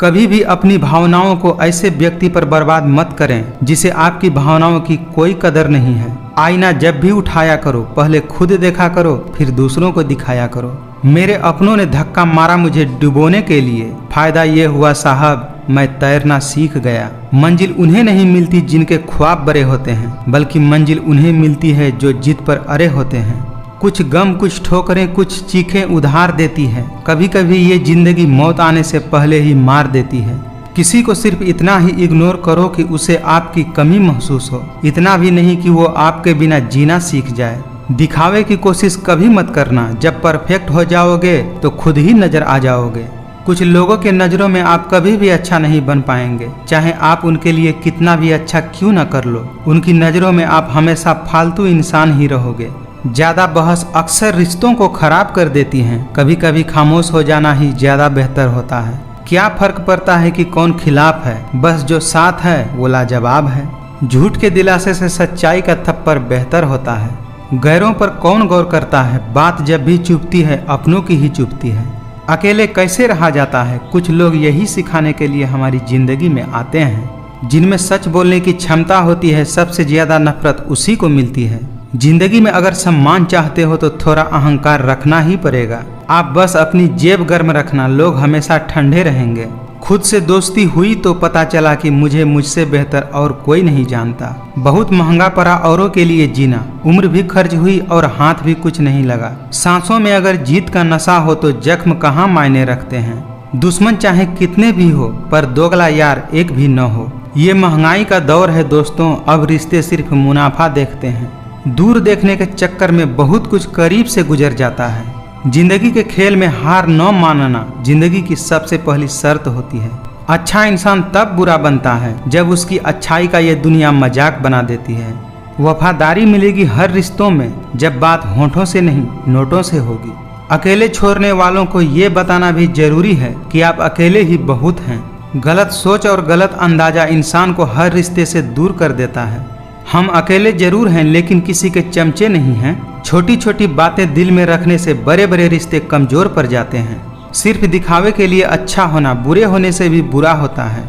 कभी भी अपनी भावनाओं को ऐसे व्यक्ति पर बर्बाद मत करें जिसे आपकी भावनाओं की कोई कदर नहीं है। आईना जब भी उठाया करो पहले खुद देखा करो फिर दूसरों को दिखाया करो। मेरे अपनों ने धक्का मारा मुझे डुबोने के लिए, फायदा ये हुआ साहब मैं तैरना सीख गया। मंजिल उन्हें नहीं मिलती जिनके ख्वाब बड़े होते हैं, बल्कि मंजिल उन्हें मिलती है जो जिद पर अड़े होते हैं। कुछ गम कुछ ठोकरें कुछ चीखें उधार देती है। कभी कभी ये जिंदगी मौत आने से पहले ही मार देती है। किसी को सिर्फ इतना ही इग्नोर करो कि उसे आपकी कमी महसूस हो, इतना भी नहीं कि वो आपके बिना जीना सीख जाए। दिखावे की कोशिश कभी मत करना, जब परफेक्ट हो जाओगे तो खुद ही नजर आ जाओगे। कुछ लोगों के नज़रों में आप कभी भी अच्छा नहीं बन पाएंगे, चाहे आप उनके लिए कितना भी अच्छा क्यों न कर लो। उनकी नज़रों में आप हमेशा फालतू इंसान ही रहोगे। ज़्यादा बहस अक्सर रिश्तों को खराब कर देती हैं। कभी कभी खामोश हो जाना ही ज़्यादा बेहतर होता है। क्या फर्क पड़ता है कि कौन खिलाफ है, बस जो साथ है वो लाजवाब है। झूठ के दिलासे से सच्चाई का थप्पड़ बेहतर होता है। गैरों पर कौन गौर करता है, बात जब भी चुभती है अपनों की ही चुभती है। अकेले कैसे रहा जाता है, कुछ लोग यही सिखाने के लिए हमारी जिंदगी में आते हैं। जिनमें सच बोलने की क्षमता होती है सबसे ज़्यादा नफरत उसी को मिलती है। जिंदगी में अगर सम्मान चाहते हो तो थोड़ा अहंकार रखना ही पड़ेगा। आप बस अपनी जेब गर्म रखना, लोग हमेशा ठंडे रहेंगे। खुद से दोस्ती हुई तो पता चला कि मुझे मुझसे बेहतर और कोई नहीं जानता। बहुत महंगा पड़ा औरों के लिए जीना, उम्र भी खर्च हुई और हाथ भी कुछ नहीं लगा। सांसों में अगर जीत का नशा हो तो जख्म कहाँ मायने रखते हैं। दुश्मन चाहे कितने भी हो पर दोगला यार एक भी न हो। ये महंगाई का दौर है दोस्तों, अब रिश्ते सिर्फ मुनाफा देखते हैं। दूर देखने के चक्कर में बहुत कुछ करीब से गुजर जाता है। जिंदगी के खेल में हार न मानना जिंदगी की सबसे पहली शर्त होती है। अच्छा इंसान तब बुरा बनता है जब उसकी अच्छाई का ये दुनिया मजाक बना देती है। वफादारी मिलेगी हर रिश्तों में जब बात होठों से नहीं नोटों से होगी। अकेले छोड़ने वालों को ये बताना भी जरूरी है कि आप अकेले ही बहुत हैं। गलत सोच और गलत अंदाजा इंसान को हर रिश्ते से दूर कर देता है। हम अकेले जरूर हैं लेकिन किसी के चमचे नहीं हैं। छोटी छोटी बातें दिल में रखने से बड़े बड़े रिश्ते कमजोर पड़ जाते हैं। सिर्फ दिखावे के लिए अच्छा होना बुरे होने से भी बुरा होता है।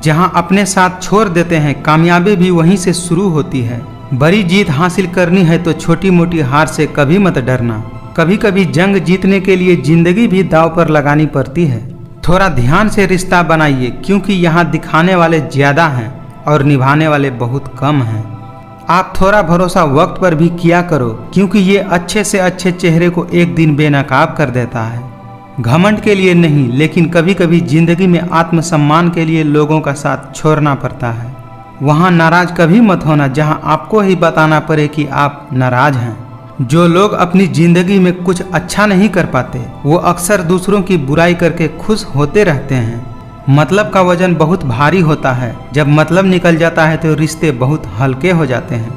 जहां अपने साथ छोड़ देते हैं कामयाबी भी वहीं से शुरू होती है। बड़ी जीत हासिल करनी है तो छोटी मोटी हार से कभी मत डरना। कभी कभी जंग जीतने के लिए जिंदगी भी दांव पर लगानी पड़ती है। थोड़ा ध्यान से रिश्ता बनाइए क्योंकि यहाँ दिखाने वाले ज्यादा हैं और निभाने वाले बहुत कम हैं। आप थोड़ा भरोसा वक्त पर भी किया करो क्योंकि ये अच्छे से अच्छे चेहरे को एक दिन बेनकाब कर देता है। घमंड के लिए नहीं लेकिन कभी कभी जिंदगी में आत्मसम्मान के लिए लोगों का साथ छोड़ना पड़ता है। वहाँ नाराज कभी मत होना जहाँ आपको ही बताना पड़े कि आप नाराज हैं। जो लोग अपनी जिंदगी में कुछ अच्छा नहीं कर पाते वो अक्सर दूसरों की बुराई करके खुश होते रहते हैं। मतलब का वजन बहुत भारी होता है, जब मतलब निकल जाता है तो रिश्ते बहुत हल्के हो जाते हैं।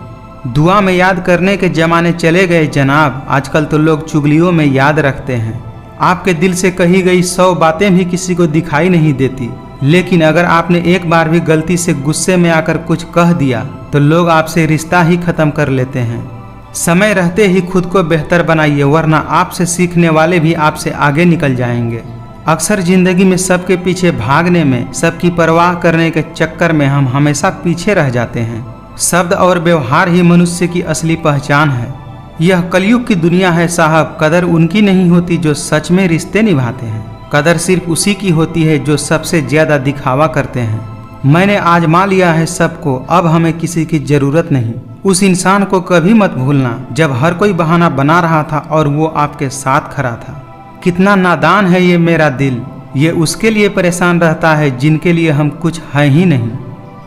दुआ में याद करने के जमाने चले गए जनाब, आजकल तो लोग चुगलियों में याद रखते हैं। आपके दिल से कही गई 100 बातें भी किसी को दिखाई नहीं देती, लेकिन अगर आपने एक बार भी गलती से गुस्से में आकर कुछ कह दिया तो लोग आपसे रिश्ता ही खत्म कर लेते हैं। समय रहते ही खुद को बेहतर बनाइए वरना आपसे सीखने वाले भी आपसे आगे निकल जाएंगे। अक्सर जिंदगी में सबके पीछे भागने में, सबकी परवाह करने के चक्कर में हम हमेशा पीछे रह जाते हैं। शब्द और व्यवहार ही मनुष्य की असली पहचान है। यह कलयुग की दुनिया है साहब, कदर उनकी नहीं होती जो सच में रिश्ते निभाते हैं। कदर सिर्फ उसी की होती है जो सबसे ज्यादा दिखावा करते हैं। मैंने आजमा लिया है सबको, अब हमें किसी की जरूरत नहीं। उस इंसान को कभी मत भूलना जब हर कोई बहाना बना रहा था और वो आपके साथ खड़ा था। कितना नादान है ये मेरा दिल, ये उसके लिए परेशान रहता है जिनके लिए हम कुछ है ही नहीं।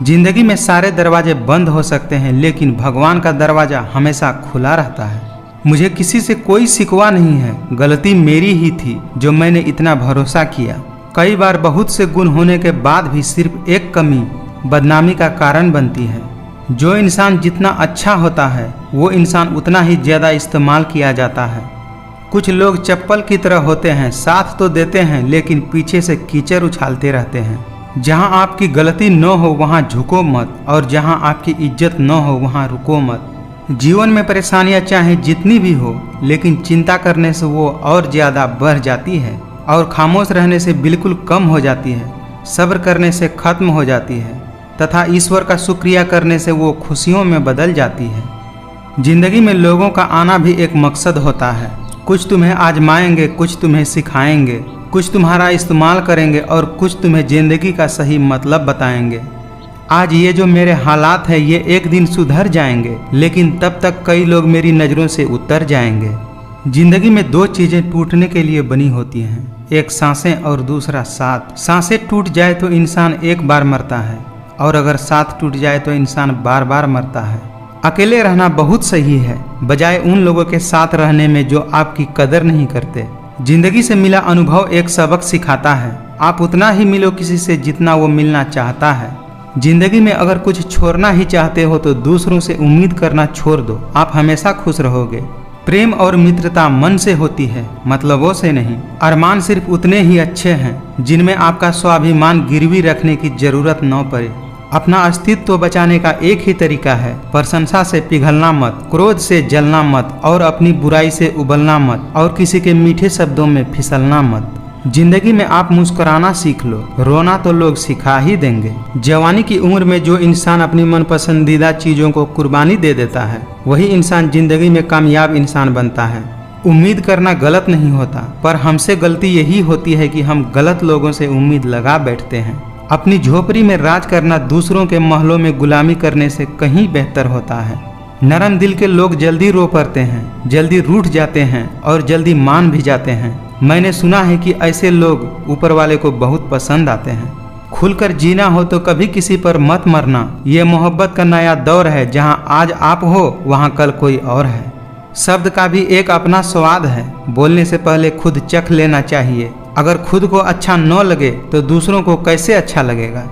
जिंदगी में सारे दरवाजे बंद हो सकते हैं लेकिन भगवान का दरवाजा हमेशा खुला रहता है। मुझे किसी से कोई शिकवा नहीं है, गलती मेरी ही थी जो मैंने इतना भरोसा किया। कई बार बहुत से गुण होने के बाद भी सिर्फ एक कमी बदनामी का कारण बनती है। जो इंसान जितना अच्छा होता है वो इंसान उतना ही ज़्यादा इस्तेमाल किया जाता है। कुछ लोग चप्पल की तरह होते हैं, साथ तो देते हैं लेकिन पीछे से कीचड़ उछालते रहते हैं। जहां आपकी गलती न हो वहां झुको मत और जहां आपकी इज्जत न हो वहां रुको मत। जीवन में परेशानियां चाहे जितनी भी हो लेकिन चिंता करने से वो और ज़्यादा बढ़ जाती है और खामोश रहने से बिल्कुल कम हो जाती है। सब्र करने से खत्म हो जाती है तथा ईश्वर का शुक्रिया करने से वो खुशियों में बदल जाती है। जिंदगी में लोगों का आना भी एक मकसद होता है। कुछ तुम्हें आजमाएंगे, कुछ तुम्हें सिखाएंगे, कुछ तुम्हारा इस्तेमाल करेंगे और कुछ तुम्हें जिंदगी का सही मतलब बताएंगे। आज ये जो मेरे हालात है ये एक दिन सुधर जाएंगे, लेकिन तब तक कई लोग मेरी नज़रों से उतर जाएंगे। जिंदगी में दो चीज़ें टूटने के लिए बनी होती हैं, एक सांसें और दूसरा साथ। सांसें टूट जाए तो इंसान एक बार मरता है और अगर साथ टूट जाए तो इंसान बार बार मरता है। अकेले रहना बहुत सही है, बजाय उन लोगों के साथ रहने में जो आपकी कदर नहीं करते। जिंदगी से मिला अनुभव एक सबक सिखाता है, आप उतना ही मिलो किसी से जितना वो मिलना चाहता है। जिंदगी में अगर कुछ छोड़ना ही चाहते हो तो दूसरों से उम्मीद करना छोड़ दो, आप हमेशा खुश रहोगे। प्रेम और मित्रता मन से होती है, मतलबों से नहीं। अरमान सिर्फ उतने ही अच्छे हैं जिनमें आपका स्वाभिमान गिरवी रखने की जरूरत न पड़े। अपना अस्तित्व बचाने का एक ही तरीका है, प्रशंसा से पिघलना मत, क्रोध से जलना मत और अपनी बुराई से उबलना मत और किसी के मीठे शब्दों में फिसलना मत। जिंदगी में आप मुस्कुराना सीख लो, रोना तो लोग सिखा ही देंगे। जवानी की उम्र में जो इंसान अपनी मन पसंदीदा चीज़ों को कुर्बानी दे देता है वही इंसान जिंदगी में कामयाब इंसान बनता है। उम्मीद करना गलत नहीं होता, पर हमसे गलती यही होती है कि हम गलत लोगों से उम्मीद लगा बैठते हैं। अपनी झोपड़ी में राज करना दूसरों के महलों में गुलामी करने से कहीं बेहतर होता है। नरम दिल के लोग जल्दी रो पड़ते हैं, जल्दी रूठ जाते हैं और जल्दी मान भी जाते हैं। मैंने सुना है कि ऐसे लोग ऊपर वाले को बहुत पसंद आते हैं। खुलकर जीना हो तो कभी किसी पर मत मरना, ये मोहब्बत का नया दौर है, जहां आज आप हो वहां कल कोई और है। शब्द का भी एक अपना स्वाद है, बोलने से पहले खुद चख लेना चाहिए। अगर खुद को अच्छा न लगे तो दूसरों को कैसे अच्छा लगेगा।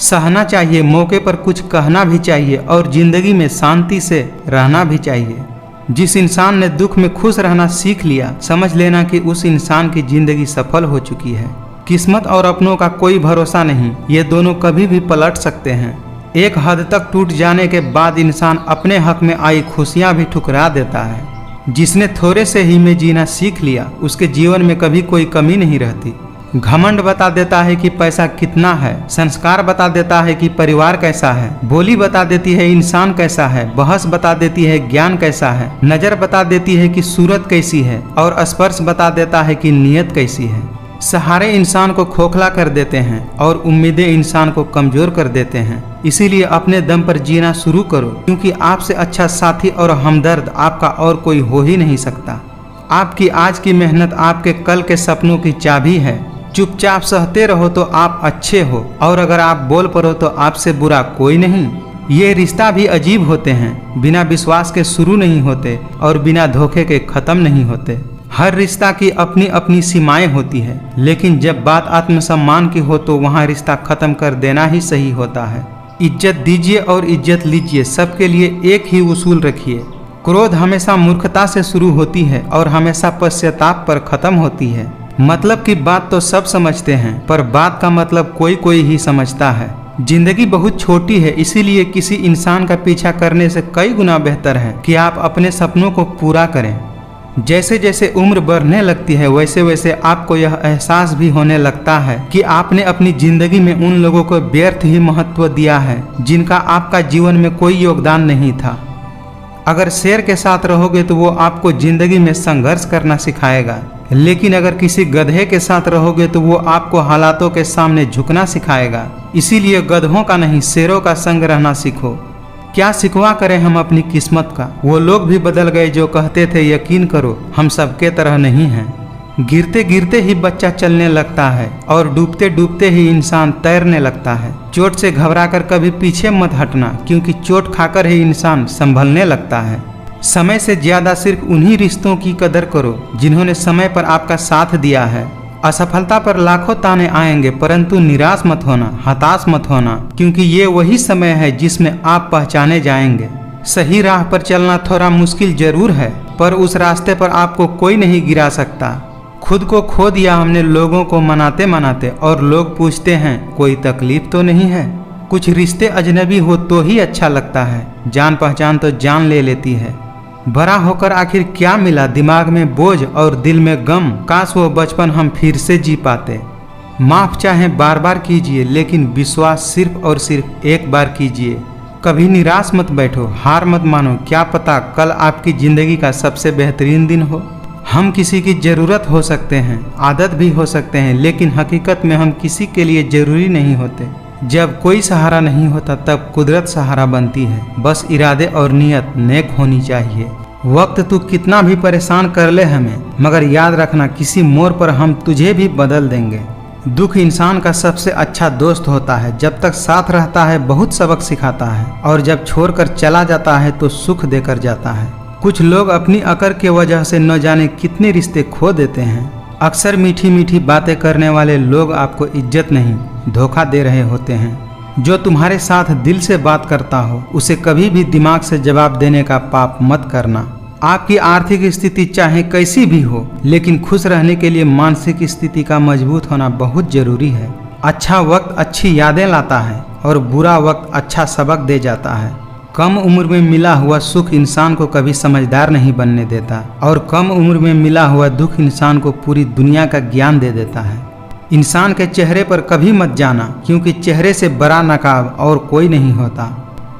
सहना चाहिए, मौके पर कुछ कहना भी चाहिए और जिंदगी में शांति से रहना भी चाहिए। जिस इंसान ने दुख में खुश रहना सीख लिया, समझ लेना कि उस इंसान की जिंदगी सफल हो चुकी है। किस्मत और अपनों का कोई भरोसा नहीं, ये दोनों कभी भी पलट सकते हैं। एक हद तक टूट जाने के बाद इंसान अपने हक में आई खुशियां भी ठुकरा देता है। जिसने थोड़े से ही में जीना सीख लिया उसके जीवन में कभी कोई कमी नहीं रहती। घमंड बता देता है कि पैसा कितना है, संस्कार बता देता है कि परिवार कैसा है, बोली बता देती है इंसान कैसा है, बहस बता देती है ज्ञान कैसा है, नज़र बता देती है कि सूरत कैसी है और स्पर्श बता देता है कि नीयत कैसी है। सहारे इंसान को खोखला कर देते हैं और उम्मीदें इंसान को कमजोर कर देते हैं। इसीलिए अपने दम पर जीना शुरू करो, क्योंकि आपसे अच्छा साथी और हमदर्द आपका और कोई हो ही नहीं सकता। आपकी आज की मेहनत आपके कल के सपनों की चाबी है। चुपचाप सहते रहो तो आप अच्छे हो और अगर आप बोल पड़ो तो आपसे बुरा कोई नहीं। ये रिश्ता भी अजीब होते हैं, बिना विश्वास के शुरू नहीं होते और बिना धोखे के खत्म नहीं होते। हर रिश्ता की अपनी अपनी सीमाएं होती है, लेकिन जब बात आत्मसम्मान की हो तो वहाँ रिश्ता खत्म कर देना ही सही होता है। इज्जत दीजिए और इज्जत लीजिए, सबके लिए एक ही उसूल रखिए। क्रोध हमेशा मूर्खता से शुरू होती है और हमेशा पश्चाताप पर खत्म होती है। मतलब की बात तो सब समझते हैं, पर बात का मतलब कोई कोई ही समझता है। जिंदगी बहुत छोटी है, इसीलिए किसी इंसान का पीछा करने से कई गुना बेहतर है कि आप अपने सपनों को पूरा करें। जैसे जैसे उम्र बढ़ने लगती है वैसे वैसे आपको यह एहसास भी होने लगता है कि आपने अपनी जिंदगी में उन लोगों को व्यर्थ ही महत्व दिया है जिनका आपका जीवन में कोई योगदान नहीं था। अगर शेर के साथ रहोगे तो वो आपको जिंदगी में संघर्ष करना सिखाएगा, लेकिन अगर किसी गधे के साथ रहोगे तो वो आपको हालातों के सामने झुकना सिखाएगा। इसीलिए गधों का नहीं शेरों का संग रहना सीखो। क्या सिखवा करें हम अपनी किस्मत का, वो लोग भी बदल गए जो कहते थे यकीन करो हम सबके तरह नहीं हैं। गिरते गिरते ही बच्चा चलने लगता है और डूबते डूबते ही इंसान तैरने लगता है। चोट से घबराकर कभी पीछे मत हटना, क्योंकि चोट खाकर ही इंसान संभलने लगता है। समय से ज्यादा सिर्फ उन्हीं रिश्तों की कदर करो जिन्होंने समय पर आपका साथ दिया है। असफलता पर लाखों ताने आएंगे, परंतु निराश मत होना, हताश मत होना, क्योंकि ये वही समय है जिसमें आप पहचाने जाएंगे। सही राह पर चलना थोड़ा मुश्किल जरूर है, पर उस रास्ते पर आपको कोई नहीं गिरा सकता। खुद को खो दिया हमने लोगों को मनाते मनाते, और लोग पूछते हैं कोई तकलीफ तो नहीं है। कुछ रिश्ते अजनबी हो तो ही अच्छा लगता है, जान पहचान तो जान ले लेती है। बड़ा होकर आखिर क्या मिला, दिमाग में बोझ और दिल में गम। काश वो बचपन हम फिर से जी पाते। माफ चाहे बार बार कीजिए, लेकिन विश्वास सिर्फ और सिर्फ एक बार कीजिए। कभी निराश मत बैठो, हार मत मानो, क्या पता कल आपकी जिंदगी का सबसे बेहतरीन दिन हो। हम किसी की ज़रूरत हो सकते हैं, आदत भी हो सकते हैं, लेकिन हकीकत में हम किसी के लिए ज़रूरी नहीं होते। जब कोई सहारा नहीं होता तब कुदरत सहारा बनती है। बस इरादे और नीयत नेक होनी चाहिए। वक्त तू कितना भी परेशान कर ले हमें, मगर याद रखना किसी मोड़ पर हम तुझे भी बदल देंगे। दुख इंसान का सबसे अच्छा दोस्त होता है। जब तक साथ रहता है बहुत सबक सिखाता है, और जब छोड़कर चला जाता है तो सुख देकर जाता है। कुछ लोग अपनी अकड़ के वजह से न जाने कितने रिश्ते खो देते हैं। अक्सर मीठी मीठी बातें करने वाले लोग आपको इज्जत नहीं, धोखा दे रहे होते हैं। जो तुम्हारे साथ दिल से बात करता हो उसे कभी भी दिमाग से जवाब देने का पाप मत करना। आपकी आर्थिक स्थिति चाहे कैसी भी हो, लेकिन खुश रहने के लिए मानसिक स्थिति का मजबूत होना बहुत जरूरी है। अच्छा वक्त अच्छी यादें लाता है और बुरा वक्त अच्छा सबक दे जाता है। कम उम्र में मिला हुआ सुख इंसान को कभी समझदार नहीं बनने देता, और कम उम्र में मिला हुआ दुख इंसान को पूरी दुनिया का ज्ञान दे देता है। इंसान के चेहरे पर कभी मत जाना, क्योंकि चेहरे से बड़ा नकाब और कोई नहीं होता।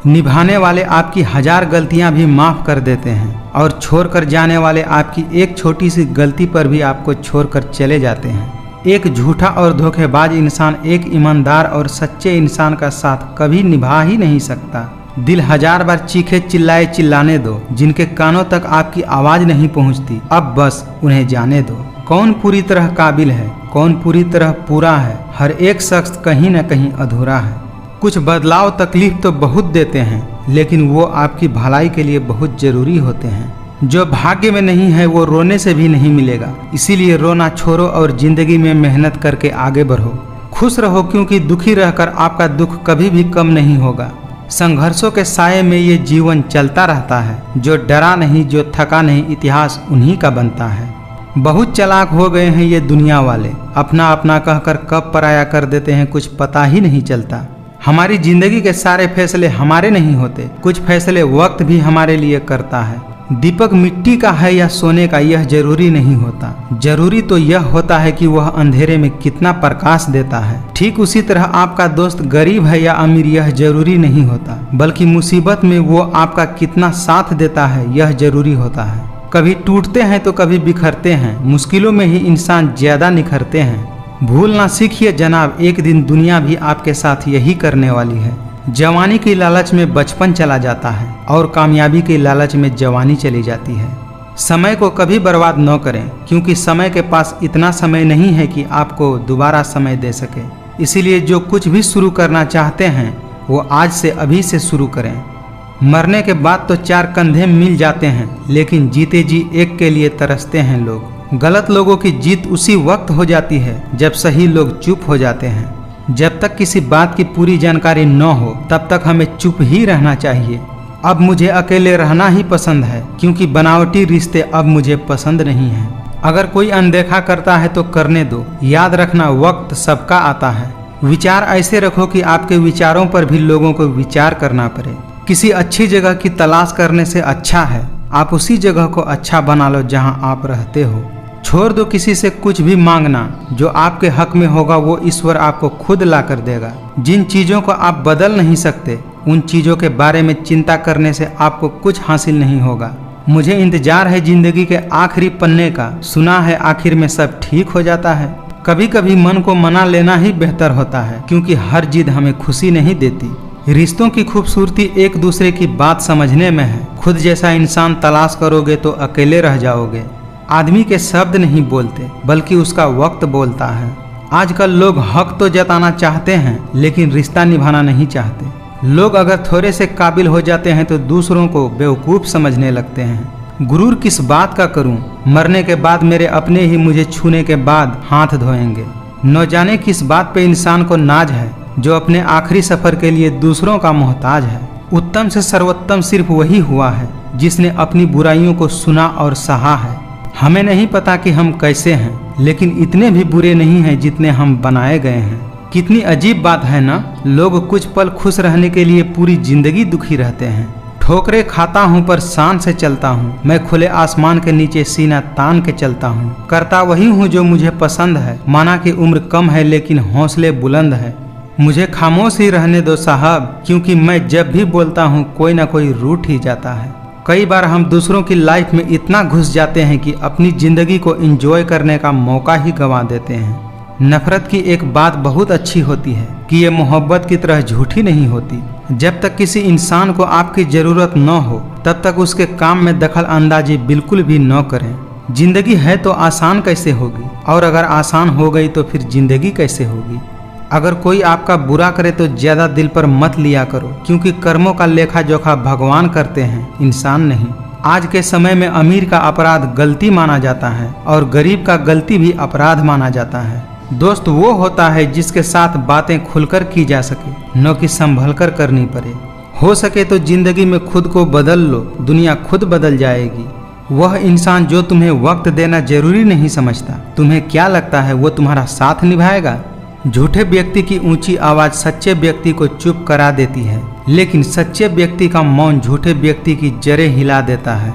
निभाने वाले आपकी 1000 गलतियां भी माफ़ कर देते हैं, और छोड़कर जाने वाले आपकी एक छोटी सी गलती पर भी आपको छोड़कर चले जाते हैं। एक झूठा और धोखेबाज इंसान एक ईमानदार और सच्चे इंसान का साथ कभी निभा ही नहीं सकता। दिल 1000 बार चीखे चिल्लाए चिल्लाने दो, जिनके कानों तक आपकी आवाज़ नहीं पहुंचती, अब बस उन्हें जाने दो। कौन पूरी तरह काबिल है, कौन पूरी तरह पूरा है। हर एक शख्स कहीं न कहीं अधूरा है। कुछ बदलाव तकलीफ तो बहुत देते हैं, लेकिन वो आपकी भलाई के लिए बहुत ज़रूरी होते हैं। जो भाग्य में नहीं है वो रोने से भी नहीं मिलेगा। इसीलिए रोना छोड़ो और ज़िंदगी में मेहनत करके आगे बढ़ो। खुश रहो, क्योंकि दुखी रहकर आपका दुख कभी भी कम नहीं होगा। संघर्षों के साये में ये जीवन चलता रहता है। जो डरा नहीं, जो थका नहीं, इतिहास उन्हीं का बनता है। बहुत चालाक हो गए हैं ये दुनिया वाले, अपना अपना कहकर कब पराया कर देते हैं कुछ पता ही नहीं चलता। हमारी जिंदगी के सारे फैसले हमारे नहीं होते, कुछ फैसले वक्त भी हमारे लिए करता है। दीपक मिट्टी का है या सोने का, यह जरूरी नहीं होता। जरूरी तो यह होता है कि वह अंधेरे में कितना प्रकाश देता है। ठीक उसी तरह आपका दोस्त गरीब है या अमीर, यह जरूरी नहीं होता, बल्कि मुसीबत में वो आपका कितना साथ देता है यह जरूरी होता है। कभी टूटते हैं तो कभी बिखरते हैं, मुश्किलों में ही इंसान ज्यादा निखरते हैं। भूलना सीखिए जनाब, एक दिन दुनिया भी आपके साथ यही करने वाली है। जवानी की लालच में बचपन चला जाता है, और कामयाबी की लालच में जवानी चली जाती है। समय को कभी बर्बाद न करें, क्योंकि समय के पास इतना समय नहीं है कि आपको दोबारा समय दे सके। इसीलिए जो कुछ भी शुरू करना चाहते हैं वो आज से अभी से शुरू करें। मरने के बाद तो 4 कंधे मिल जाते हैं, लेकिन जीते जी एक के लिए तरसते हैं लोग। गलत लोगों की जीत उसी वक्त हो जाती है जब सही लोग चुप हो जाते हैं। जब तक किसी बात की पूरी जानकारी न हो तब तक हमें चुप ही रहना चाहिए। अब मुझे अकेले रहना ही पसंद है, क्योंकि बनावटी रिश्ते अब मुझे पसंद नहीं है। अगर कोई अनदेखा करता है तो करने दो। याद रखना वक्त सबका आता है। विचार ऐसे रखो कि आपके विचारों पर भी लोगों को विचार करना पड़े। किसी अच्छी जगह की तलाश करने से अच्छा है आप उसी जगह को अच्छा बना लो जहां आप रहते हो। छोड़ दो किसी से कुछ भी मांगना, जो आपके हक में होगा वो ईश्वर आपको खुद ला कर देगा। जिन चीज़ों को आप बदल नहीं सकते उन चीज़ों के बारे में चिंता करने से आपको कुछ हासिल नहीं होगा। मुझे इंतजार है जिंदगी के आखिरी पन्ने का, सुना है आखिर में सब ठीक हो जाता है। कभी कभी मन को मना लेना ही बेहतर होता है, क्योंकि हर जिद हमें खुशी नहीं देती। रिश्तों की खूबसूरती एक दूसरे की बात समझने में है। खुद जैसा इंसान तलाश करोगे तो अकेले रह जाओगे। आदमी के शब्द नहीं बोलते, बल्कि उसका वक्त बोलता है। आजकल लोग हक तो जताना चाहते हैं, लेकिन रिश्ता निभाना नहीं चाहते। लोग अगर थोड़े से काबिल हो जाते हैं तो दूसरों को बेवकूफ़ समझने लगते हैं। गुरूर किस बात का करूं, मरने के बाद मेरे अपने ही मुझे छूने के बाद हाथ धोएंगे। न जाने किस बात पे इंसान को नाज है, जो अपने आखिरी सफर के लिए दूसरों का मोहताज है। उत्तम से सर्वोत्तम सिर्फ वही हुआ है जिसने अपनी बुराइयों को सुना और सहा है। हमें नहीं पता कि हम कैसे हैं, लेकिन इतने भी बुरे नहीं हैं जितने हम बनाए गए हैं। कितनी अजीब बात है ना, लोग कुछ पल खुश रहने के लिए पूरी जिंदगी दुखी रहते हैं। ठोकरे खाता हूँ पर शान से चलता हूँ, मैं खुले आसमान के नीचे सीना तान के चलता हूँ। करता वही हूँ जो मुझे पसंद है, माना कि उम्र कम है लेकिन हौसले बुलंद है। मुझे खामोश ही रहने दो साहब, क्योंकि मैं जब भी बोलता हूँ कोई ना कोई रूठ ही जाता है। कई बार हम दूसरों की लाइफ में इतना घुस जाते हैं कि अपनी जिंदगी को एंजॉय करने का मौका ही गंवा देते हैं। नफरत की एक बात बहुत अच्छी होती है कि ये मोहब्बत की तरह झूठी नहीं होती। जब तक किसी इंसान को आपकी जरूरत न हो तब तक उसके काम में दखल अंदाजी बिल्कुल भी न करें। जिंदगी है तो आसान कैसे होगी, और अगर आसान हो गई तो फिर जिंदगी कैसे होगी। अगर कोई आपका बुरा करे तो ज्यादा दिल पर मत लिया करो, क्योंकि कर्मों का लेखा जोखा भगवान करते हैं, इंसान नहीं। आज के समय में अमीर का अपराध गलती माना जाता है और गरीब का गलती भी अपराध माना जाता है। दोस्त वो होता है जिसके साथ बातें खुलकर की जा सके, न कि संभल कर करनी पड़े। हो सके तो जिंदगी में खुद को बदल लो, दुनिया खुद बदल जाएगी। वह इंसान जो तुम्हें वक्त देना जरूरी नहीं समझता, तुम्हें क्या लगता है वो तुम्हारा साथ निभाएगा? झूठे व्यक्ति की ऊंची आवाज सच्चे व्यक्ति को चुप करा देती है, लेकिन सच्चे व्यक्ति का मौन झूठे व्यक्ति की जड़ें हिला देता है।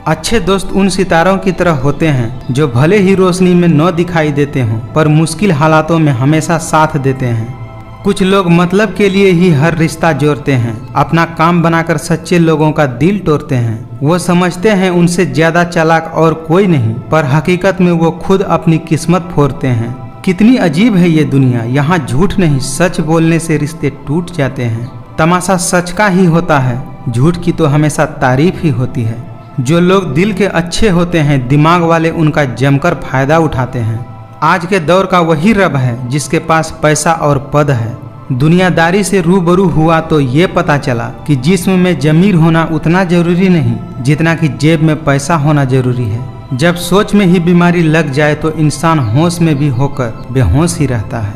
अच्छे दोस्त उन सितारों की तरह होते हैं जो भले ही रोशनी में न दिखाई देते हों, पर मुश्किल हालातों में हमेशा साथ देते हैं। कुछ लोग मतलब के लिए ही हर रिश्ता जोड़ते हैं, अपना काम बनाकर सच्चे लोगों का दिल तोड़ते हैं। वो समझते हैं उनसे ज्यादा चालाक और कोई नहीं, पर हकीकत में वो खुद अपनी किस्मत फोड़ते हैं। कितनी अजीब है ये दुनिया, यहाँ झूठ नहीं सच बोलने से रिश्ते टूट जाते हैं। तमाशा सच का ही होता है, झूठ की तो हमेशा तारीफ ही होती है। जो लोग दिल के अच्छे होते हैं, दिमाग वाले उनका जमकर फायदा उठाते हैं। आज के दौर का वही रब है जिसके पास पैसा और पद है। दुनियादारी से रूबरू हुआ तो ये पता चला कि जिस्म में जमीर होना उतना जरूरी नहीं जितना कि जेब में पैसा होना जरूरी है। जब सोच में ही बीमारी लग जाए तो इंसान होश में भी होकर बेहोश ही रहता है।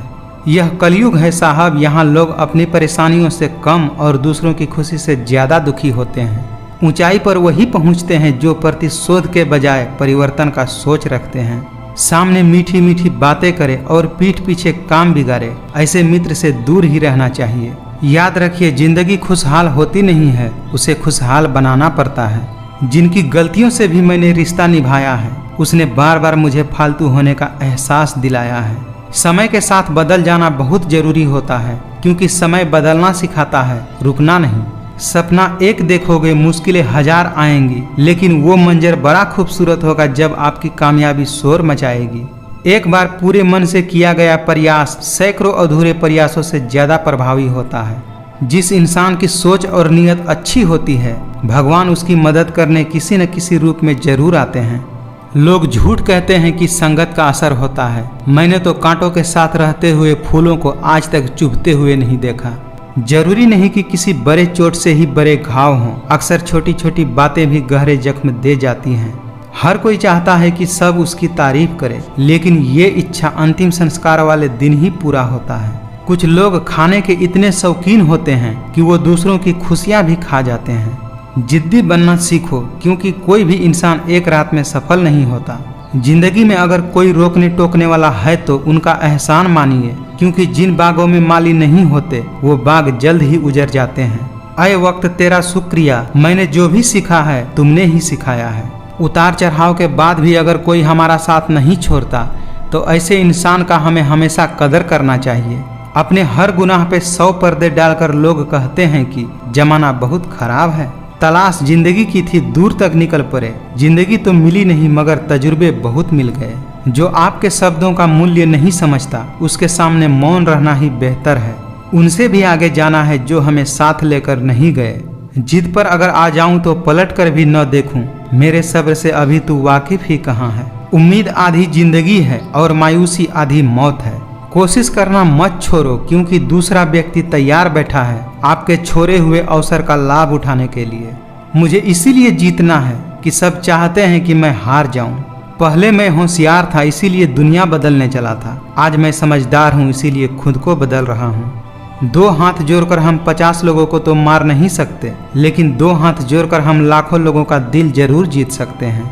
यह कलयुग है साहब, यहाँ लोग अपनी परेशानियों से कम और दूसरों की खुशी से ज्यादा दुखी होते हैं। ऊंचाई पर वही पहुंचते हैं जो प्रतिशोध के बजाय परिवर्तन का सोच रखते हैं। सामने मीठी मीठी बातें करे और पीठ पीछे काम बिगाड़े, ऐसे मित्र से दूर ही रहना चाहिए। याद रखिए, जिंदगी खुशहाल होती नहीं है, उसे खुशहाल बनाना पड़ता है। जिनकी गलतियों से भी मैंने रिश्ता निभाया है, उसने बार बार मुझे फालतू होने का एहसास दिलाया है। समय के साथ बदल जाना बहुत जरूरी होता है, क्योंकि समय बदलना सिखाता है, रुकना नहीं। सपना एक देखोगे, मुश्किलें हजार आएंगी, लेकिन वो मंजर बड़ा खूबसूरत होगा जब आपकी कामयाबी शोर मचाएगी। एक बार पूरे मन से किया गया प्रयास सैकड़ों अधूरे प्रयासों से ज्यादा प्रभावी होता है। जिस इंसान की सोच और नीयत अच्छी होती है, भगवान उसकी मदद करने किसी न किसी रूप में जरूर आते हैं। लोग झूठ कहते हैं कि संगत का असर होता है। मैंने तो कांटों के साथ रहते हुए फूलों को आज तक चुभते हुए नहीं देखा। जरूरी नहीं कि किसी बड़े चोट से ही बड़े घाव हों, अक्सर छोटी छोटी बातें भी गहरे जख्म दे जाती हैं। हर कोई चाहता है कि सब उसकी तारीफ करे, लेकिन ये इच्छा अंतिम संस्कार वाले दिन ही पूरा होता है। कुछ लोग खाने के इतने शौकीन होते हैं कि वो दूसरों की खुशियां भी खा जाते हैं। जिद्दी बनना सीखो, क्योंकि कोई भी इंसान एक रात में सफल नहीं होता। जिंदगी में अगर कोई रोकने टोकने वाला है तो उनका एहसान मानिए, क्योंकि जिन बागों में माली नहीं होते वो बाग जल्द ही उजड़ जाते हैं। अय वक्त तेरा शुक्रिया, मैंने जो भी सीखा है तुमने ही सिखाया है। उतार चढ़ाव के बाद भी अगर कोई हमारा साथ नहीं छोड़ता तो ऐसे इंसान का हमें हमेशा कदर करना चाहिए। अपने हर गुनाह पे 100 पर्दे डालकर लोग कहते हैं कि जमाना बहुत खराब है। तलाश जिंदगी की थी, दूर तक निकल पड़े। जिंदगी तो मिली नहीं, मगर तजुर्बे बहुत मिल गए। जो आपके शब्दों का मूल्य नहीं समझता, उसके सामने मौन रहना ही बेहतर है। उनसे भी आगे जाना है जो हमें साथ लेकर नहीं गए। जिद पर अगर आ जाऊं तो पलट कर भी न देखूं, मेरे सब्र से अभी तू वाकिफ ही कहाँ है। उम्मीद आधी जिंदगी है और मायूसी आधी मौत है। कोशिश करना मत छोड़ो, क्योंकि दूसरा व्यक्ति तैयार बैठा है आपके छोड़े हुए अवसर का लाभ उठाने के लिए। मुझे इसीलिए जीतना है कि सब चाहते हैं कि मैं हार जाऊं। पहले मैं होशियार था, इसीलिए दुनिया बदलने चला था। आज मैं समझदार हूं, इसीलिए खुद को बदल रहा हूं। 2 हाथ जोड़कर हम 50 लोगों को तो मार नहीं सकते, लेकिन 2 हाथ जोड़कर हम लाखों लोगों का दिल जरूर जीत सकते हैं।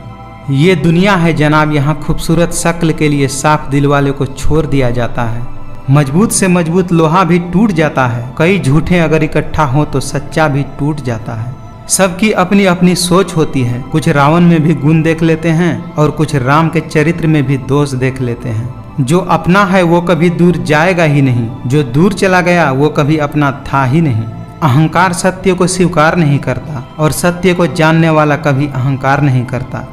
ये दुनिया है जनाब, यहाँ खूबसूरत शक्ल के लिए साफ दिल वाले को छोड़ दिया जाता है। मजबूत से मजबूत लोहा भी टूट जाता है। कई झूठे अगर इकट्ठा हो तो सच्चा भी टूट जाता है। सबकी अपनी अपनी सोच होती है। कुछ रावण में भी गुण देख लेते हैं और कुछ राम के चरित्र में भी दोष देख लेते हैं। जो अपना है वो कभी दूर जाएगा ही नहीं, जो दूर चला गया वो कभी अपना था ही नहीं। अहंकार सत्य को स्वीकार नहीं करता और सत्य को जानने वाला कभी अहंकार नहीं करता।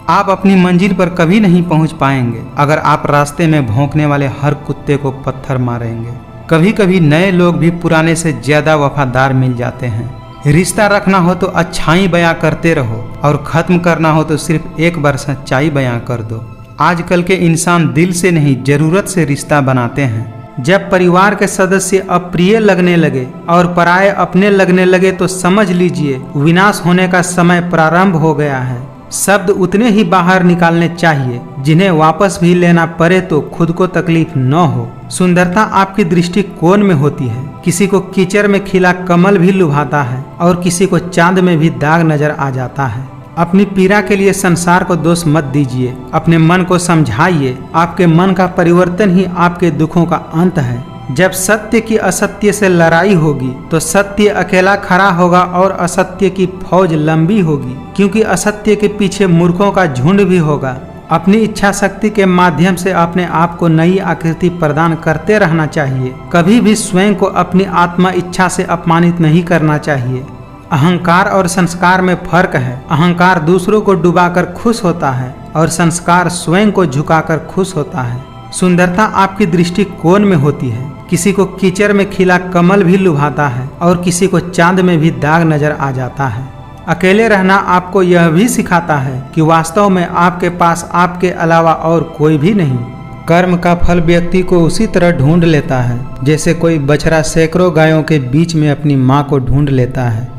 आप अपनी मंजिल पर कभी नहीं पहुंच पाएंगे अगर आप रास्ते में भौंकने वाले हर कुत्ते को पत्थर मारेंगे। कभी कभी नए लोग भी पुराने से ज्यादा वफादार मिल जाते हैं। रिश्ता रखना हो तो अच्छाई बयां करते रहो और खत्म करना हो तो सिर्फ एक बार सच्चाई बयां कर दो। आजकल के इंसान दिल से नहीं, जरूरत से रिश्ता बनाते हैं। जब परिवार के सदस्य अप्रिय लगने लगे और पराये अपने लगने लगे तो समझ लीजिए विनाश होने का समय प्रारंभ हो गया है। शब्द उतने ही बाहर निकालने चाहिए जिन्हें वापस भी लेना पड़े तो खुद को तकलीफ न हो। सुंदरता आपकी दृष्टिकोण में होती है। किसी को कीचड़ में खिला कमल भी लुभाता है और किसी को चांद में भी दाग नजर आ जाता है। अपनी पीड़ा के लिए संसार को दोष मत दीजिए, अपने मन को समझाइए। आपके मन का परिवर्तन ही आपके दुखों का अंत है। जब सत्य की असत्य से लड़ाई होगी तो सत्य अकेला खड़ा होगा और असत्य की फौज लंबी होगी, क्योंकि असत्य के पीछे मूर्खों का झुंड भी होगा। अपनी इच्छा शक्ति के माध्यम से अपने आप को नई आकृति प्रदान करते रहना चाहिए। कभी भी स्वयं को अपनी आत्मा इच्छा से अपमानित नहीं करना चाहिए। अहंकार और संस्कार में फर्क है। अहंकार दूसरों को डुबाकर खुश होता है और संस्कार स्वयं को झुकाकर खुश होता है। सुंदरता आपकी दृष्टिकोण में होती है। किसी को कीचड़ में खिला कमल भी लुभाता है और किसी को चांद में भी दाग नजर आ जाता है। अकेले रहना आपको यह भी सिखाता है कि वास्तव में आपके पास आपके अलावा और कोई भी नहीं। कर्म का फल व्यक्ति को उसी तरह ढूंढ लेता है जैसे कोई बछड़ा सैकड़ों गायों के बीच में अपनी माँ को ढूंढ लेता है।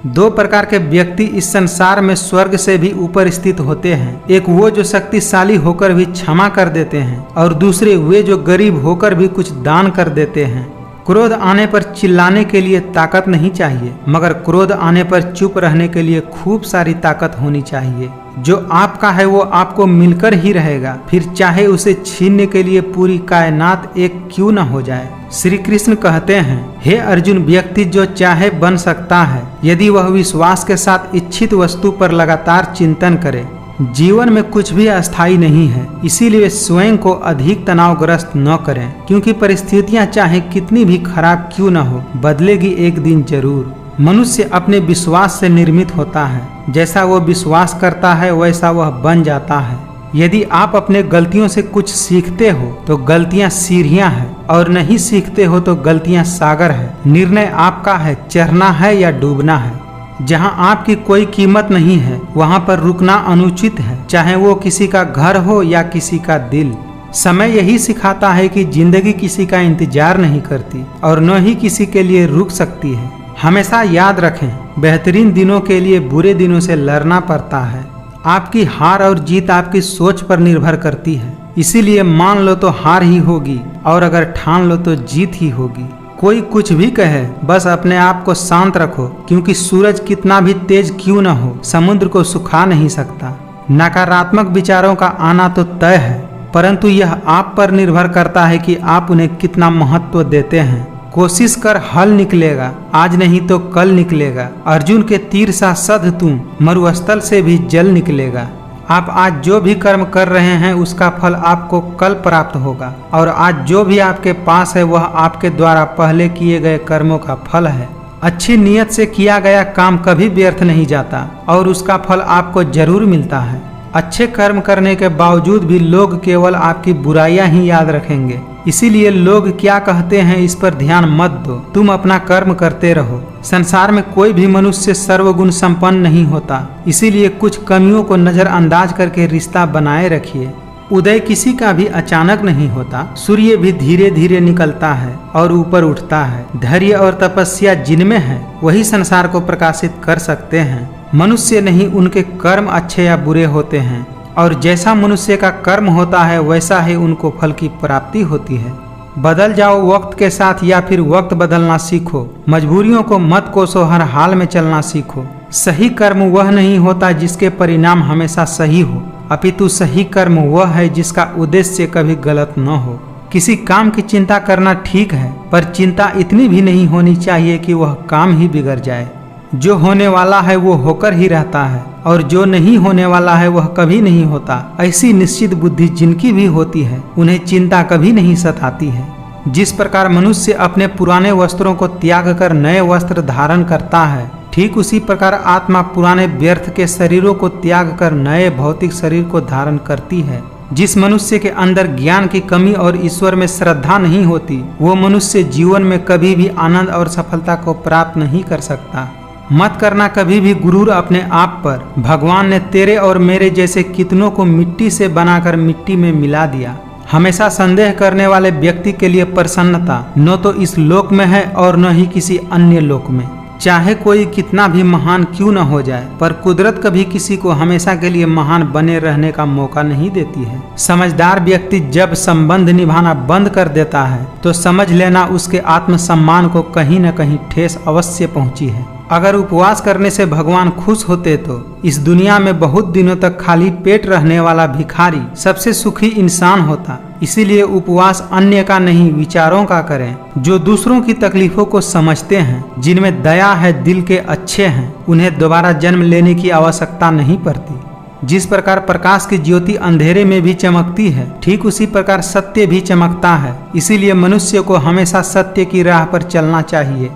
दो प्रकार के व्यक्ति इस संसार में स्वर्ग से भी ऊपर स्थित होते हैं। एक वो जो शक्तिशाली होकर भी क्षमा कर देते हैं और दूसरे वे जो गरीब होकर भी कुछ दान कर देते हैं। क्रोध आने पर चिल्लाने के लिए ताकत नहीं चाहिए, मगर क्रोध आने पर चुप रहने के लिए खूब सारी ताकत होनी चाहिए। जो आपका है वो आपको मिलकर ही रहेगा, फिर चाहे उसे छीनने के लिए पूरी कायनात एक क्यों न हो जाए। श्री कृष्ण कहते हैं, हे अर्जुन, व्यक्ति जो चाहे बन सकता है यदि वह विश्वास के साथ इच्छित वस्तु पर लगातार चिंतन करे। जीवन में कुछ भी अस्थायी नहीं है, इसीलिए स्वयं को अधिक तनावग्रस्त न करें, क्योंकि परिस्थितियां चाहे कितनी भी खराब क्यों न हो, बदलेगी एक दिन जरूर। मनुष्य अपने विश्वास से निर्मित होता है। जैसा वो विश्वास करता है वैसा वह बन जाता है। यदि आप अपने गलतियों से कुछ सीखते हो तो गलतियां सीढ़ियां हैं, और नहीं सीखते हो तो गलतियां सागर है। निर्णय आपका है, चढ़ना है या डूबना है। जहां आपकी कोई कीमत नहीं है वहां पर रुकना अनुचित है, चाहे वो किसी का घर हो या किसी का दिल। समय यही सिखाता है कि जिंदगी किसी का इंतजार नहीं करती और न ही किसी के लिए रुक सकती है। हमेशा याद रखें, बेहतरीन दिनों के लिए बुरे दिनों से लड़ना पड़ता है। आपकी हार और जीत आपकी सोच पर निर्भर करती है, इसीलिए मान लो तो हार ही होगी और अगर ठान लो तो जीत ही होगी। कोई कुछ भी कहे, बस अपने आप को शांत रखो, क्योंकि सूरज कितना भी तेज क्यों न हो समुद्र को सुखा नहीं सकता। नकारात्मक विचारों का आना तो तय है, परंतु यह आप पर निर्भर करता है कि आप उन्हें कितना महत्व देते हैं। कोशिश कर, हल निकलेगा, आज नहीं तो कल निकलेगा। अर्जुन के तीर सा सध तुम, मरुस्थल से भी जल निकलेगा। आप आज जो भी कर्म कर रहे हैं उसका फल आपको कल प्राप्त होगा, और आज जो भी आपके पास है वह आपके द्वारा पहले किए गए कर्मों का फल है। अच्छी नीयत से किया गया काम कभी व्यर्थ नहीं जाता और उसका फल आपको जरूर मिलता है। अच्छे कर्म करने के बावजूद भी लोग केवल आपकी बुराइयां ही याद रखेंगे, इसीलिए लोग क्या कहते हैं इस पर ध्यान मत दो, तुम अपना कर्म करते रहो। संसार में कोई भी मनुष्य सर्वगुण संपन्न नहीं होता, इसीलिए कुछ कमियों को नजरअंदाज करके रिश्ता बनाए रखिए। उदय किसी का भी अचानक नहीं होता, सूर्य भी धीरे धीरे निकलता है और ऊपर उठता है। धैर्य और तपस्या जिनमें है वही संसार को प्रकाशित कर सकते हैं। मनुष्य नहीं, उनके कर्म अच्छे या बुरे होते हैं, और जैसा मनुष्य का कर्म होता है वैसा ही उनको फल की प्राप्ति होती है। बदल जाओ वक्त के साथ या फिर वक्त बदलना सीखो। मजबूरियों को मत कोसो, हर हाल में चलना सीखो। सही कर्म वह नहीं होता जिसके परिणाम हमेशा सही हो, अपितु सही कर्म वह है जिसका उद्देश्य कभी गलत न हो। किसी काम की चिंता करना ठीक है, पर चिंता इतनी भी नहीं होनी चाहिए कि वह काम ही बिगड़ जाए। जो होने वाला है वो होकर ही रहता है और जो नहीं होने वाला है वह कभी नहीं होता। ऐसी निश्चित बुद्धि जिनकी भी होती है उन्हें चिंता कभी नहीं सताती है। जिस प्रकार मनुष्य अपने पुराने वस्त्रों को त्याग कर नए वस्त्र धारण करता है, ठीक उसी प्रकार आत्मा पुराने व्यर्थ के शरीरों को त्याग कर नए भौतिक शरीर को धारण करती है। जिस मनुष्य के अंदर ज्ञान की कमी और ईश्वर में श्रद्धा नहीं होती, वो मनुष्य जीवन में कभी भी आनंद और सफलता को प्राप्त नहीं कर सकता। मत करना कभी भी गुरूर अपने आप पर। भगवान ने तेरे और मेरे जैसे कितनों को मिट्टी से बनाकर मिट्टी में मिला दिया। हमेशा संदेह करने वाले व्यक्ति के लिए प्रसन्नता न तो इस लोक में है और न ही किसी अन्य लोक में। चाहे कोई कितना भी महान क्यों न हो जाए, पर कुदरत कभी किसी को हमेशा के लिए महान बने रहने का मौका नहीं देती है। समझदार व्यक्ति जब संबंध निभाना बंद कर देता है तो समझ लेना उसके आत्मसम्मान को कहीं न कहीं ठेस अवश्य पहुंची है। अगर उपवास करने से भगवान खुश होते तो इस दुनिया में बहुत दिनों तक खाली पेट रहने वाला भिखारी सबसे सुखी इंसान होता। इसीलिए उपवास अन्य का नहीं, विचारों का करें जो दूसरों की तकलीफों को समझते हैं, जिनमें दया है, दिल के अच्छे हैं। उन्हें दोबारा जन्म लेने की आवश्यकता नहीं पड़ती। जिस प्रकार प्रकाश की ज्योति अंधेरे में भी चमकती है, ठीक उसी प्रकार सत्य भी चमकता है। इसीलिए मनुष्य को हमेशा सत्य की राह पर चलना चाहिए।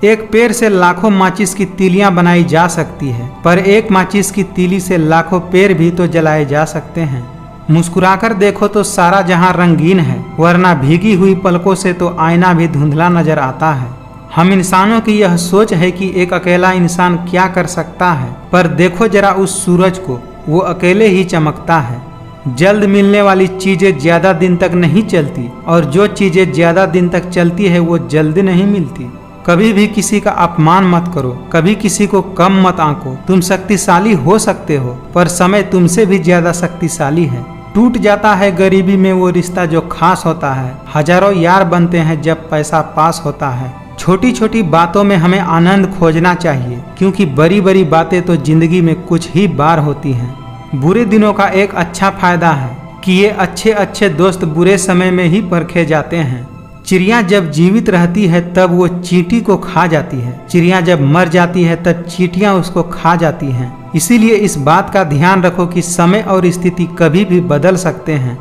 एक पेड़ से लाखों माचिस की तीलियां बनाई जा सकती है, पर एक माचिस की तीली से लाखों पेड़ भी तो जलाए जा सकते हैं। मुस्कुराकर देखो तो सारा जहां रंगीन है, वरना भीगी हुई पलकों से तो आईना भी धुंधला नजर आता है। हम इंसानों की यह सोच है कि एक अकेला इंसान क्या कर सकता है, पर देखो जरा उस सूरज को, वो अकेले ही चमकता है। जल्द मिलने वाली चीजें ज्यादा दिन तक नहीं चलती और जो चीजें ज्यादा दिन तक चलती है वो जल्द नहीं मिलती। कभी भी किसी का अपमान मत करो, कभी किसी को कम मत आंको। तुम शक्तिशाली हो सकते हो, पर समय तुमसे भी ज्यादा शक्तिशाली है। टूट जाता है गरीबी में वो रिश्ता जो खास होता है। हजारों यार बनते हैं जब पैसा पास होता है। छोटी छोटी बातों में हमें आनंद खोजना चाहिए, क्योंकि बड़ी बड़ी बातें तो जिंदगी में कुछ ही बार होती हैं। बुरे दिनों का एक अच्छा फायदा है कि ये अच्छे अच्छे दोस्त बुरे समय में ही परखे जाते हैं। चिड़िया जब जीवित रहती है तब वो चींटी को खा जाती है, चिड़िया जब मर जाती है तब चींटियां उसको खा जाती हैं। इसीलिए इस बात का ध्यान रखो कि समय और स्थिति कभी भी बदल सकते हैं।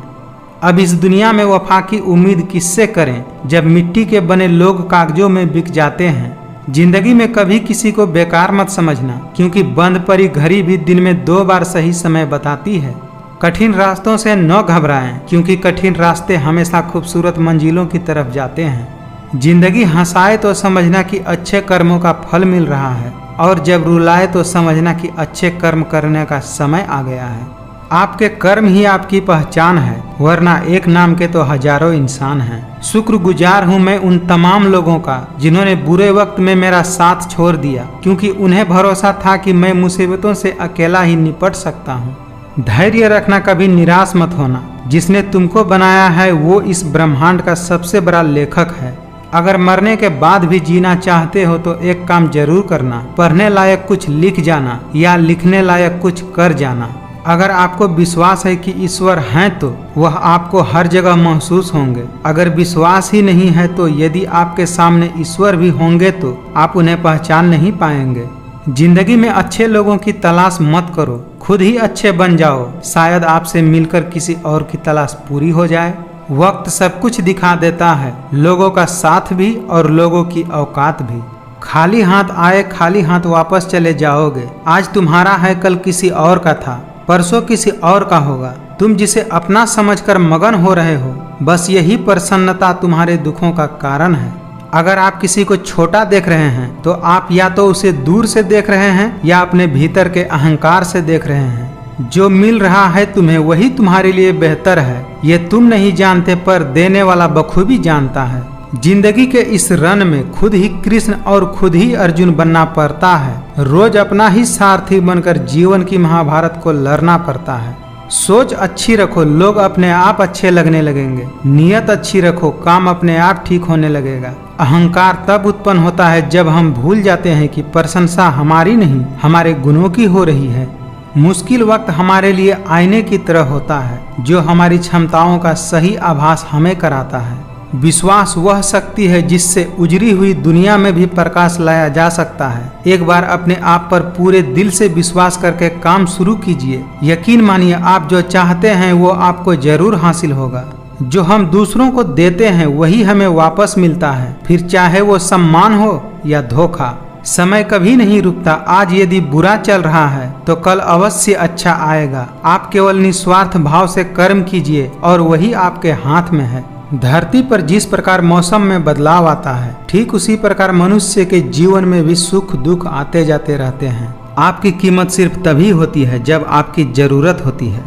अब इस दुनिया में वफा की उम्मीद किससे करें जब मिट्टी के बने लोग कागजों में बिक जाते हैं। जिंदगी में कभी किसी को बेकार मत समझना, क्योंकि बंद पड़ी घड़ी भी दिन में 2 बार सही समय बताती है। कठिन रास्तों से न घबराएं, क्योंकि कठिन रास्ते हमेशा खूबसूरत मंजिलों की तरफ जाते हैं। जिंदगी हंसाए तो समझना कि अच्छे कर्मों का फल मिल रहा है, और जब रुलाए तो समझना कि अच्छे कर्म करने का समय आ गया है। आपके कर्म ही आपकी पहचान है, वरना एक नाम के तो हजारों इंसान हैं। शुक्रगुजार हूँ मैं उन तमाम लोगों का जिन्होंने बुरे वक्त में मेरा साथ छोड़ दिया, क्योंकि उन्हें भरोसा था कि मैं मुसीबतों से अकेला ही निपट सकता हूँ। धैर्य रखना, कभी निराश मत होना। जिसने तुमको बनाया है वो इस ब्रह्मांड का सबसे बड़ा लेखक है। अगर मरने के बाद भी जीना चाहते हो तो एक काम जरूर करना, पढ़ने लायक कुछ लिख जाना या लिखने लायक कुछ कर जाना। अगर आपको विश्वास है कि ईश्वर हैं तो वह आपको हर जगह महसूस होंगे। अगर विश्वास ही नहीं है तो यदि आपके सामने ईश्वर भी होंगे तो आप उन्हें पहचान नहीं पाएंगे। जिंदगी में अच्छे लोगों की तलाश मत करो, खुद ही अच्छे बन जाओ। शायद आपसे मिलकर किसी और की तलाश पूरी हो जाए। वक्त सब कुछ दिखा देता है, लोगों का साथ भी और लोगों की औकात भी। खाली हाथ आए खाली हाथ वापस चले जाओगे। आज तुम्हारा है, कल किसी और का था, परसों किसी और का होगा। तुम जिसे अपना समझकर मगन हो रहे हो, बस यही प्रसन्नता तुम्हारे दुखों का कारण है। अगर आप किसी को छोटा देख रहे हैं तो आप या तो उसे दूर से देख रहे हैं या अपने भीतर के अहंकार से देख रहे हैं। जो मिल रहा है तुम्हें वही तुम्हारे लिए बेहतर है, ये तुम नहीं जानते, पर देने वाला बखूबी जानता है। जिंदगी के इस रन में खुद ही कृष्ण और खुद ही अर्जुन बनना पड़ता है। रोज अपना ही सारथी बनकर जीवन की महाभारत को लड़ना पड़ता है। सोच अच्छी रखो, लोग अपने आप अच्छे लगने लगेंगे। नियत अच्छी रखो, काम अपने आप ठीक होने लगेगा। अहंकार तब उत्पन्न होता है जब हम भूल जाते हैं कि प्रशंसा हमारी नहीं, हमारे गुणों की हो रही है। मुश्किल वक्त हमारे लिए आईने की तरह होता है, जो हमारी क्षमताओं का सही आभास हमें कराता है। विश्वास वह शक्ति है जिससे उजड़ी हुई दुनिया में भी प्रकाश लाया जा सकता है। एक बार अपने आप पर पूरे दिल से विश्वास करके काम शुरू कीजिए। यकीन मानिए, आप जो चाहते हैं वो आपको जरूर हासिल होगा। जो हम दूसरों को देते हैं वही हमें वापस मिलता है, फिर चाहे वो सम्मान हो या धोखा। समय कभी नहीं रुकता। आज यदि बुरा चल रहा है तो कल अवश्य अच्छा आएगा। आप केवल निस्वार्थ भाव से कर्म कीजिए और वही आपके हाथ में है। धरती पर जिस प्रकार मौसम में बदलाव आता है, ठीक उसी प्रकार मनुष्य के जीवन में भी सुख दुख आते जाते रहते हैं। आपकी कीमत सिर्फ तभी होती है जब आपकी जरूरत होती है।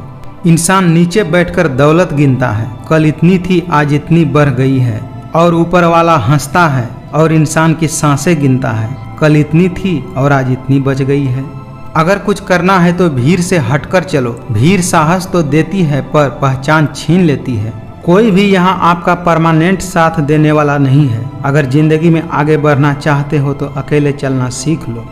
इंसान नीचे बैठकर दौलत गिनता है, कल इतनी थी आज इतनी बढ़ गई है, और ऊपर वाला हंसता है और इंसान की सांसें गिनता है, कल इतनी थी और आज इतनी बच गई है। अगर कुछ करना है तो भीड़ से हटकर चलो। भीड़ साहस तो देती है पर पहचान छीन लेती है। कोई भी यहाँ आपका परमानेंट साथ देने वाला नहीं है। अगर जिंदगी में आगे बढ़ना चाहते हो तो अकेले चलना सीख लो।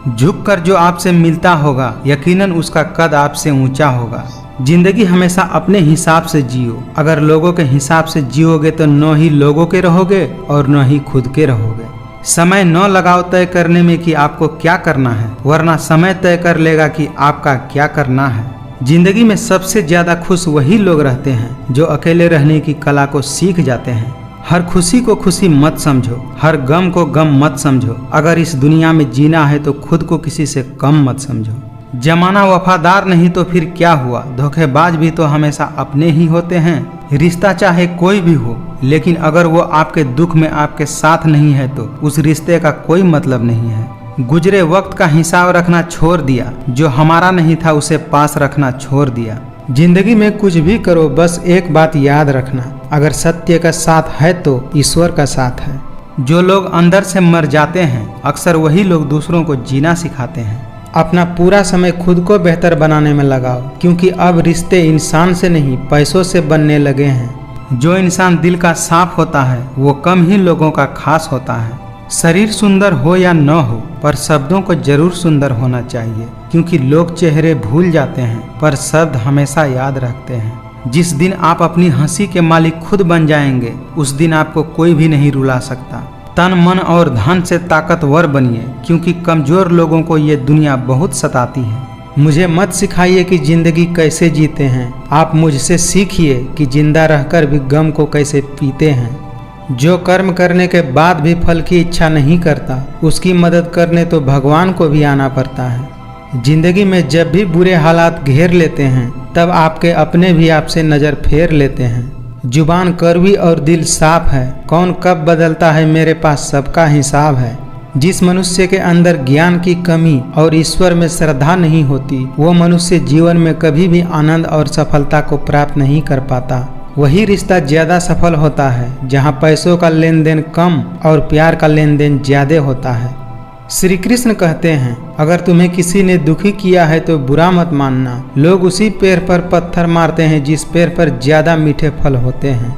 झुककर जो आपसे मिलता होगा यकीनन उसका कद आपसे ऊंचा होगा। जिंदगी हमेशा अपने हिसाब से जियो। अगर लोगों के हिसाब से जियोगे तो न ही लोगों के रहोगे और न ही खुद के रहोगे। समय न लगाओ तय करने में कि आपको क्या करना है, वरना समय तय कर लेगा कि आपका क्या करना है। जिंदगी में सबसे ज्यादा खुश वही लोग रहते हैं जो अकेले रहने की कला को सीख जाते हैं। हर खुशी को खुशी मत समझो, हर गम को गम मत समझो। अगर इस दुनिया में जीना है तो खुद को किसी से कम मत समझो। जमाना वफादार नहीं तो फिर क्या हुआ। धोखेबाज भी तो हमेशा अपने ही होते हैं। रिश्ता चाहे कोई भी हो, लेकिन अगर वो आपके दुख में आपके साथ नहीं है तो उस रिश्ते का कोई मतलब नहीं है। गुजरे वक्त का हिसाब रखना छोड़ दिया, जो हमारा नहीं था उसे पास रखना छोड़ दिया। जिंदगी में कुछ भी करो, बस एक बात याद रखना, अगर सत्य का साथ है तो ईश्वर का साथ है। जो लोग अंदर से मर जाते हैं अक्सर वही लोग दूसरों को जीना सिखाते हैं। अपना पूरा समय खुद को बेहतर बनाने में लगाओ, क्योंकि अब रिश्ते इंसान से नहीं पैसों से बनने लगे हैं। जो इंसान दिल का साफ होता है वो कम ही लोगों का खास होता है। शरीर सुंदर हो या न हो, पर शब्दों को जरूर सुंदर होना चाहिए, क्योंकि लोग चेहरे भूल जाते हैं पर शब्द हमेशा याद रखते हैं। जिस दिन आप अपनी हंसी के मालिक खुद बन जाएंगे उस दिन आपको कोई भी नहीं रुला सकता। तन मन और धन से ताकतवर बनिए, क्योंकि कमजोर लोगों को ये दुनिया बहुत सताती है। मुझे मत सिखाइए कि जिंदगी कैसे जीते हैं, आप मुझसे सीखिए कि जिंदा रहकर भी गम को कैसे पीते हैं। जो कर्म करने के बाद भी फल की इच्छा नहीं करता, उसकी मदद करने तो भगवान को भी आना पड़ता है। जिंदगी में जब भी बुरे हालात घेर लेते हैं तब आपके अपने भी आपसे नज़र फेर लेते हैं। जुबान कड़वी और दिल साफ है, कौन कब बदलता है मेरे पास सबका हिसाब है। जिस मनुष्य के अंदर ज्ञान की कमी और ईश्वर में श्रद्धा नहीं होती, वो मनुष्य जीवन में कभी भी आनंद और सफलता को प्राप्त नहीं कर पाता। वही रिश्ता ज्यादा सफल होता है जहाँ पैसों का लेन देन कम और प्यार का लेन देन ज्यादा होता है। श्री कृष्ण कहते हैं, अगर तुम्हें किसी ने दुखी किया है तो बुरा मत मानना। लोग उसी पेड़ पर पत्थर मारते हैं जिस पेड़ पर ज्यादा मीठे फल होते हैं।